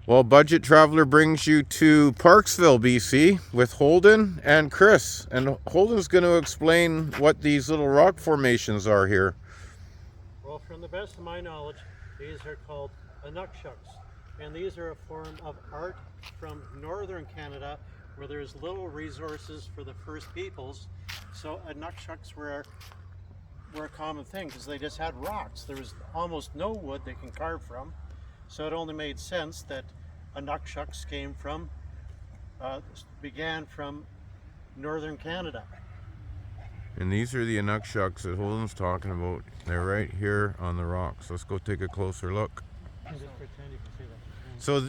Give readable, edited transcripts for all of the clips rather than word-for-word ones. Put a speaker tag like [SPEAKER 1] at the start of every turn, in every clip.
[SPEAKER 1] Well, Budget Traveler brings you to Parksville, BC with Holden and Chris. And Holden's going to explain what these little rock formations are here.
[SPEAKER 2] Well, from the best of my knowledge, these are called Inukshuks. And these are a form of art from northern Canada where there's little resources for the First Peoples. So Inukshuks were a common thing because they just had rocks. There was almost no wood they can carve from. So it only made sense that Inukshuks began from northern Canada.
[SPEAKER 1] And these are the Inukshuks that Holden's talking about. They're right here on the rocks. Let's go take a closer look. So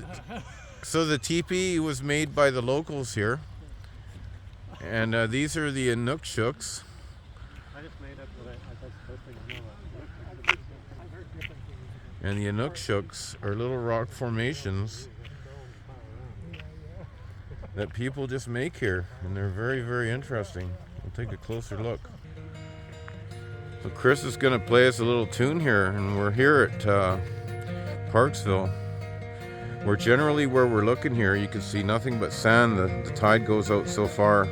[SPEAKER 1] the teepee was made by the locals here. And these are the Inukshuks.
[SPEAKER 2] I just made up what I thought supposed to know.
[SPEAKER 1] And the Inukshuks are little rock formations that people just make here, and they're very, very interesting. We'll take a closer look. So Chris is going to play us a little tune here, and we're here at Parksville. Where we're looking here, you can see nothing but sand. The tide goes out so far.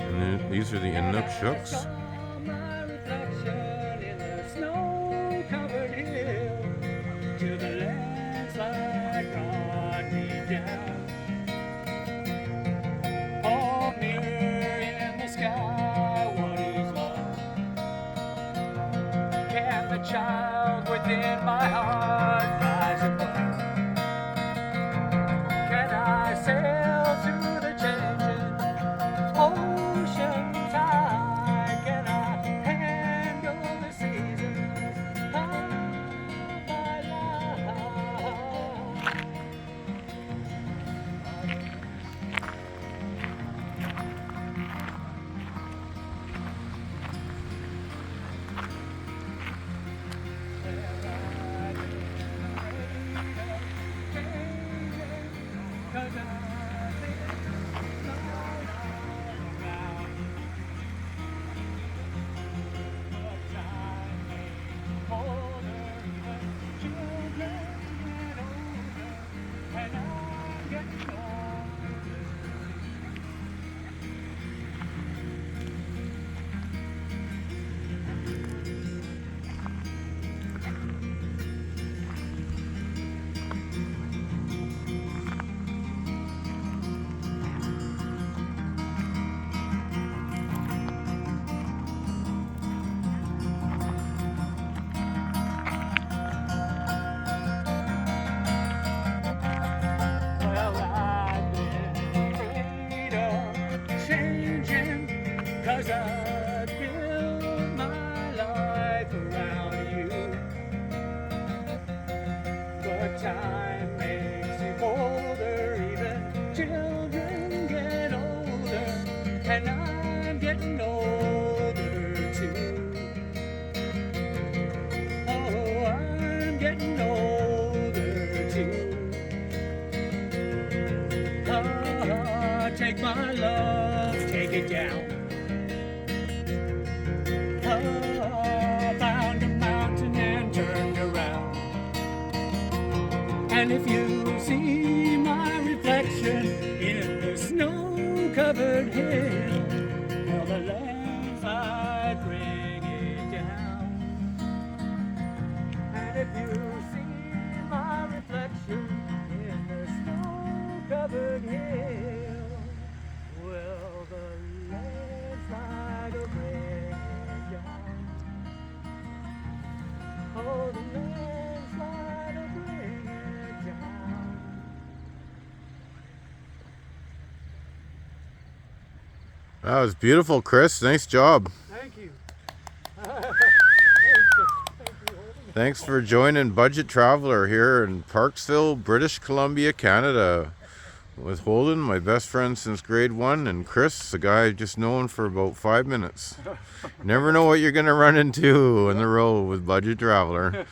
[SPEAKER 1] And these are the Inukshuks.
[SPEAKER 3] Child within my heart rise above. Can I sail through the changing ocean tide? Can I handle the seasons of my life? Cause I built my life around you. But time makes you older, even children get older, and I'm getting older too. Oh, I'm getting older too. Take my love, take it down. Found a mountain and turned around. And if you see my reflection in the snow-covered hill, well, the landslide bring it down. And if you see my reflection in the snow-covered hill, well, the landslide will bring it down. Oh, the landslide will bring it down.
[SPEAKER 1] That was beautiful, Chris. Nice job.
[SPEAKER 2] Thank you.
[SPEAKER 1] Thanks for joining Budget Traveler here in Parksville, British Columbia, Canada. With Holden, my best friend since grade 1, and Chris, a guy I've just known for about 5 minutes. Never know what you're going to run into on the road with Budget Traveler.